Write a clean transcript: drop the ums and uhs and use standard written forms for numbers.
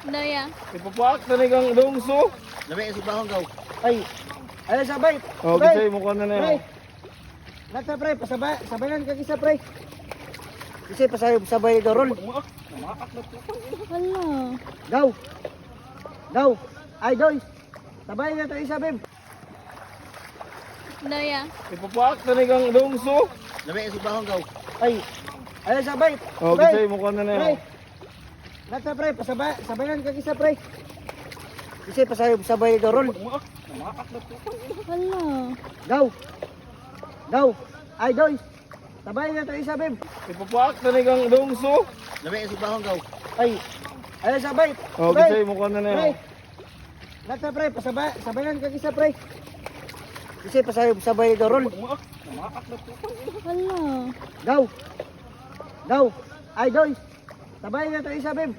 Daya. Ipapak na kang dungso. Labi sa bahong gaw. Ay, ayun sabay. Oh, kasi mukha na Pre. na. Nata pre, pasabay, sabayan ka isa pre. Kasi pasabay dorol. Hala. Daw. Daw. Ay doy. Sabay na tayo isa bim. Daya. Ipapak na kang dungso. Labi sa bahong gaw. Ay, ayun sabay. Oh, kasi mukha na na. Pre. Nata pre, sabayan ka isa pre. Kasi pasabay dorol. Hala. Daw. Daw. Ay doy. Sabay na tayo isa bim. Ipapak na kang dungso. Labi sa bahong gaw. Ay, ayun sabay. Oh, kasi mukha na na. Pre. Nata pre, sabayan ka isa pre. Kasi pasabay dorol. Hala. Daw. Daw. Ay doy. Sabay na tayo isa bim.